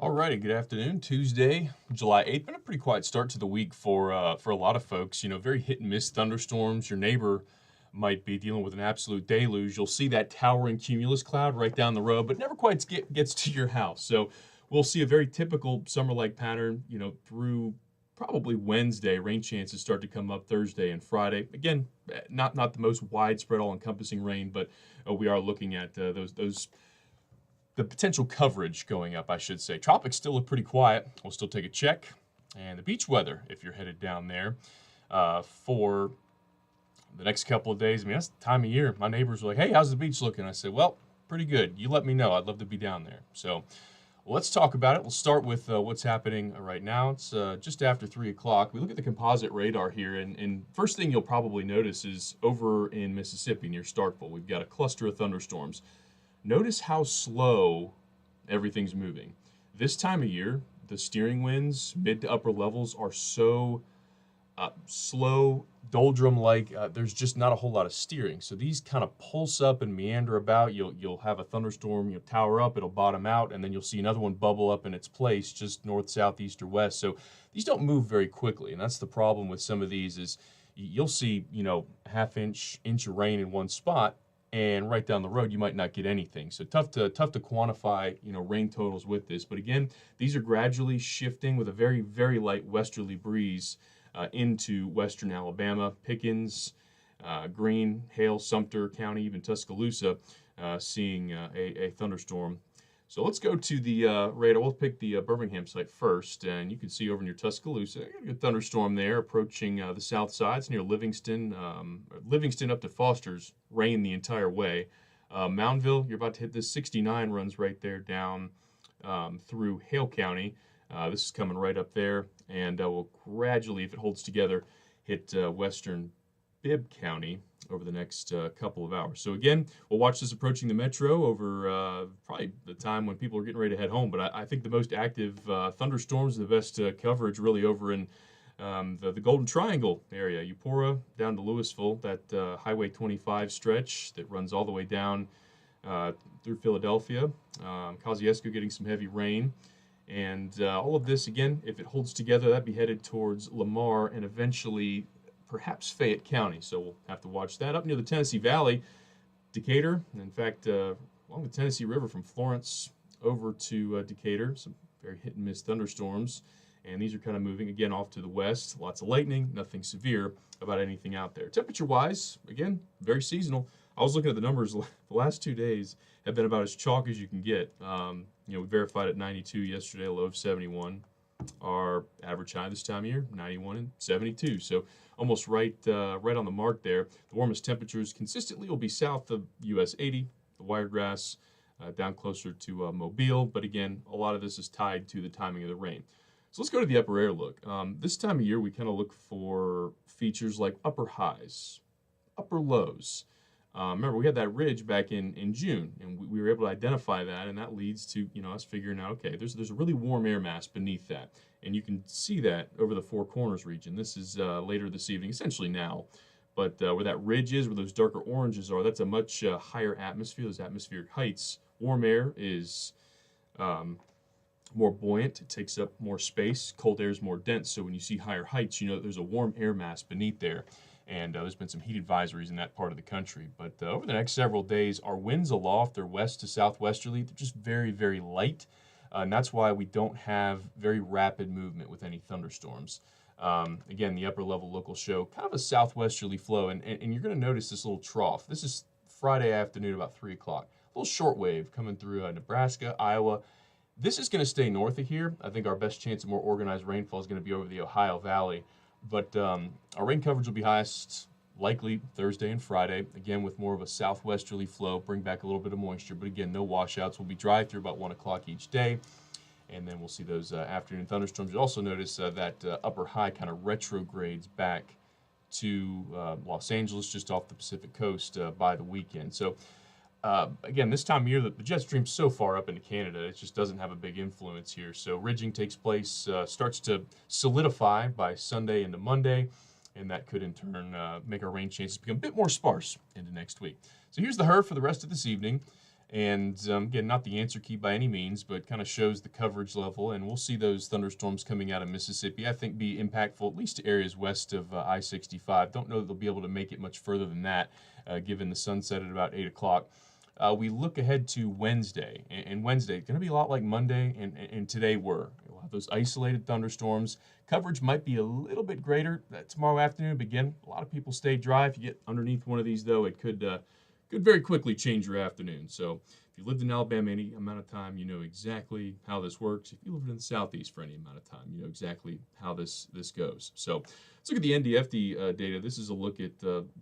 Alrighty, good afternoon. Tuesday, July 8th. Been a pretty quiet start to the week for a lot of folks. You know, very hit and miss thunderstorms. Your neighbor might be dealing with an absolute deluge. You'll see that towering cumulus cloud right down the road, but never quite gets to your house. So we'll see a very typical summer-like pattern, through probably Wednesday. Rain chances start to come up Thursday and Friday. Again, not the most widespread, all-encompassing rain, but we are looking at those the potential coverage going up, I should say. Tropics still look pretty quiet. We'll still take a check. And the beach weather, if you're headed down there for the next couple of days. I mean, that's the time of year. My neighbors were like, hey, how's the beach looking? I said, well, pretty good. You let me know. I'd love to be down there. So let's talk about it. We'll start with what's happening right now. It's just after 3 o'clock. We look at the composite radar here, and first thing you'll probably notice is over in Mississippi near Starkville, we've got a cluster of thunderstorms. Notice how slow everything's moving. This time of year, the steering winds, mid to upper levels, are so slow, doldrum-like. There's just not a whole lot of steering. So these kind of pulse up and meander about. You'll have a thunderstorm, you'll tower up, it'll bottom out, and then you'll see another one bubble up in its place, just north, south, east, or west. So these don't move very quickly, and that's the problem with some of these is you'll see, half inch of rain in one spot, and right down the road you might not get anything. So tough to quantify, rain totals with this. But again, these are gradually shifting with a very, very light westerly breeze into western Alabama. Pickens, Greene, Hale, Sumter County, even Tuscaloosa, seeing a thunderstorm. So let's go to the radar. We'll pick the Birmingham site first, and you can see over near Tuscaloosa, a thunderstorm there approaching the south side. It's near Livingston, Livingston up to Foster's, rain the entire way. Moundville, you're about to hit this 69, runs right there down through Hale County. This is coming right up there, and will gradually, if it holds together, hit western Bibb County over the next couple of hours. So again, we'll watch this approaching the metro over probably the time when people are getting ready to head home. But I think the most active thunderstorms, the best coverage really over in the Golden Triangle area. Eupora down to Louisville, that Highway 25 stretch that runs all the way down through Philadelphia. Kosciuszko getting some heavy rain. And all of this, again, if it holds together, that'd be headed towards Lamar and eventually perhaps Fayette County. So we'll have to watch that. Up near the Tennessee Valley, Decatur, in fact, along the Tennessee River from Florence over to Decatur, some very hit and miss thunderstorms. And these are kind of moving, again, off to the west. Lots of lightning, nothing severe about anything out there. Temperature-wise, again, very seasonal. I was looking at the numbers. The last 2 days have been about as chalk as you can get. We verified at 92 yesterday, a low of 71. Our average high this time of year, 91 and 72. So almost right on the mark there. The warmest temperatures consistently will be south of US 80, the Wiregrass, down closer to Mobile. But again, a lot of this is tied to the timing of the rain. So let's go to the upper air look. This time of year, we kind of look for features like upper highs, upper lows. Remember, we had that ridge back in June, and we were able to identify that, and that leads to us figuring out, okay, there's a really warm air mass beneath that, and you can see that over the Four Corners region. This is later this evening, essentially now, but where that ridge is, where those darker oranges are, that's a much higher atmosphere, those atmospheric heights. Warm air is more buoyant, it takes up more space. Cold air is more dense, so when you see higher heights, there's a warm air mass beneath there. And there's been some heat advisories in that part of the country. But over the next several days, our winds aloft, they're west to southwesterly. They're just very, very light. And that's why we don't have very rapid movement with any thunderstorms. Again, the upper level local show kind of a southwesterly flow. And you're going to notice this little trough. This is Friday afternoon, about 3 o'clock. A little short wave coming through Nebraska, Iowa. This is going to stay north of here. I think our best chance of more organized rainfall is going to be over the Ohio Valley. But our rain coverage will be highest likely Thursday and Friday, again with more of a southwesterly flow, bring back a little bit of moisture. But again, no washouts. We'll be dry through about 1 o'clock each day, and then we'll see those afternoon thunderstorms. You'll also notice that upper high kind of retrogrades back to Los Angeles, just off the Pacific coast by the weekend. So again, this time of year, the jet stream's so far up into Canada, it just doesn't have a big influence here. So ridging takes place, starts to solidify by Sunday into Monday, and that could in turn make our rain chances become a bit more sparse into next week. So here's the HRF for the rest of this evening. And again, not the answer key by any means, but kind of shows the coverage level. And we'll see those thunderstorms coming out of Mississippi, I think, be impactful at least to areas west of I-65. Don't know that they'll be able to make it much further than that, given the sunset at about 8 o'clock. We look ahead to Wednesday, and Wednesday going to be a lot like Monday and today were. We'll have those isolated thunderstorms. Coverage might be a little bit greater tomorrow afternoon. But again, a lot of people stay dry. If you get underneath one of these, though, it could very quickly change your afternoon. So if you lived in Alabama any amount of time, you know exactly how this works. If you lived in the Southeast for any amount of time, you know exactly how this goes. So let's look at the NDFD data. This is a look at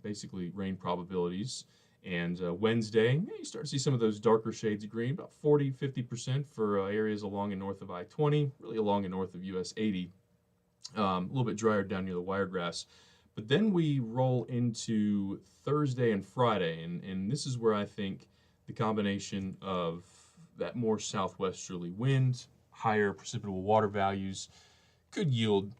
basically rain probabilities. And Wednesday, you start to see some of those darker shades of green, about 40-50% for areas along and north of I-20, really along and north of US 80. A little bit drier down near the Wiregrass. But then we roll into Thursday and Friday, and this is where I think the combination of that more southwesterly wind, higher precipitable water values could yield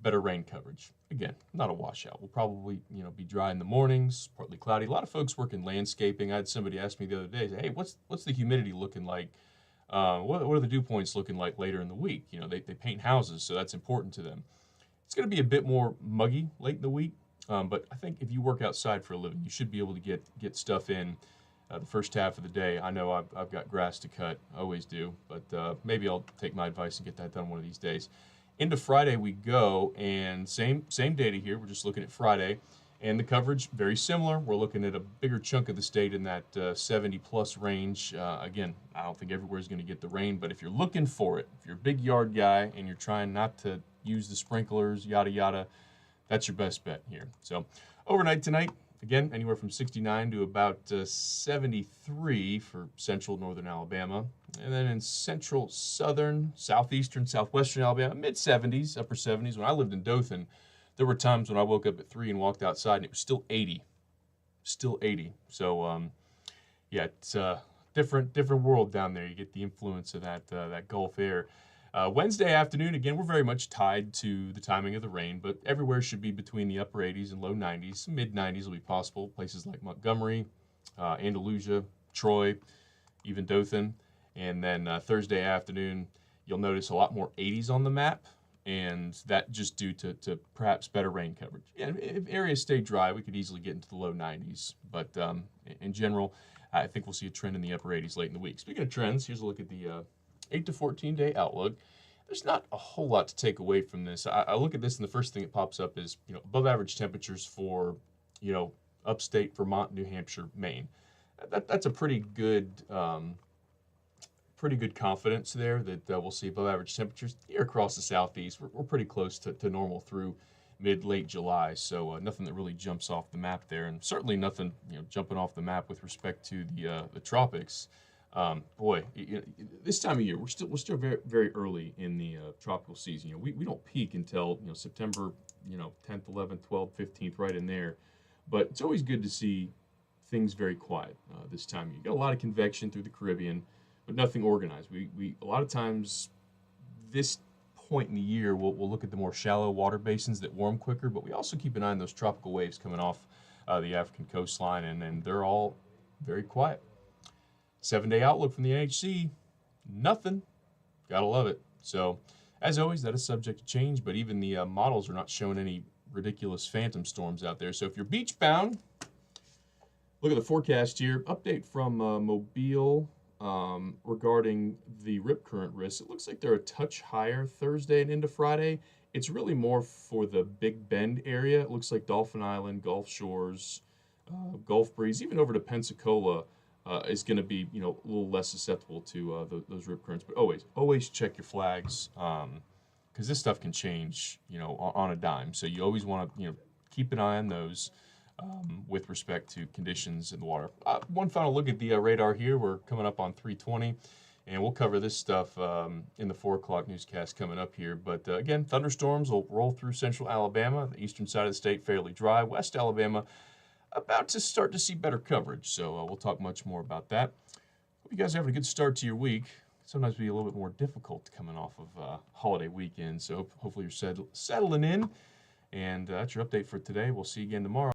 better rain coverage. Again, not a washout. We'll probably, be dry in the mornings, partly cloudy. A lot of folks work in landscaping. I had somebody ask me the other day, say, hey, what's the humidity looking like? What are the dew points looking like later in the week? They paint houses, so that's important to them. It's going to be a bit more muggy late in the week, but I think if you work outside for a living, you should be able to get stuff in the first half of the day. I know I've got grass to cut, I always do, but maybe I'll take my advice and get that done one of these days. Into Friday we go, and same data here. We're just looking at Friday, and the coverage very similar. We're looking at a bigger chunk of the state in that 70-plus range. Again, I don't think everywhere is going to get the rain, but if you're looking for it, if you're a big yard guy and you're trying not to use the sprinklers, yada yada, that's your best bet here. So overnight tonight, again, anywhere from 69 to about 73 for central northern Alabama. And then in central, southern, southeastern, southwestern Alabama, mid-70s, upper 70s. When I lived in Dothan, there were times when I woke up at 3 and walked outside and it was still 80. Still 80. So, yeah, it's a different world down there. You get the influence of that Gulf air. Wednesday afternoon, again, we're very much tied to the timing of the rain, but everywhere should be between the upper 80s and low 90s. Mid-90s will be possible. Places like Montgomery, Andalusia, Troy, even Dothan. And then Thursday afternoon, you'll notice a lot more 80s on the map, and that just due to perhaps better rain coverage. Yeah, if areas stay dry, we could easily get into the low 90s, but in general, I think we'll see a trend in the upper 80s late in the week. Speaking of trends, here's a look at the 8 to 14 day outlook. There's not a whole lot to take away from this. I look at this, and the first thing that pops up is above average temperatures for upstate Vermont, New Hampshire, Maine. That's a pretty good confidence there that we'll see above average temperatures here across the southeast. We're pretty close to normal through mid-late July, so nothing that really jumps off the map there, and certainly nothing jumping off the map with respect to the tropics. Boy, this time of year we're still very very early in the tropical season. We don't peak until September 10th, 11th, 12th, 15th, right in there. But it's always good to see things very quiet this time. You get a lot of convection through the Caribbean, but nothing organized. We a lot of times this point in the year we'll look at the more shallow water basins that warm quicker, but we also keep an eye on those tropical waves coming off the African coastline, and they're all very quiet. 7-day outlook from the NHC, nothing. Gotta love it. So, as always, that is subject to change, but even the models are not showing any ridiculous phantom storms out there. So if you're beach bound, look at the forecast here. Update from Mobile regarding the rip current risks. It looks like they're a touch higher Thursday and into Friday. It's really more for the Big Bend area. It looks like Dolphin Island, Gulf Shores, Gulf Breeze, even over to Pensacola, is going to be a little less susceptible to those rip currents. But always check your flags, because this stuff can change on a dime. So you always want to keep an eye on those with respect to conditions in the water. One final look at the radar here. We're coming up on 3:20, and we'll cover this stuff in the 4 o'clock newscast coming up here. But again, thunderstorms will roll through central Alabama, the eastern side of the state fairly dry. West Alabama about to start to see better coverage, so we'll talk much more about that. Hope you guys are having a good start to your week. Sometimes be a little bit more difficult coming off of holiday weekend, so hopefully you're settling in. And that's your update for today. We'll see you again tomorrow.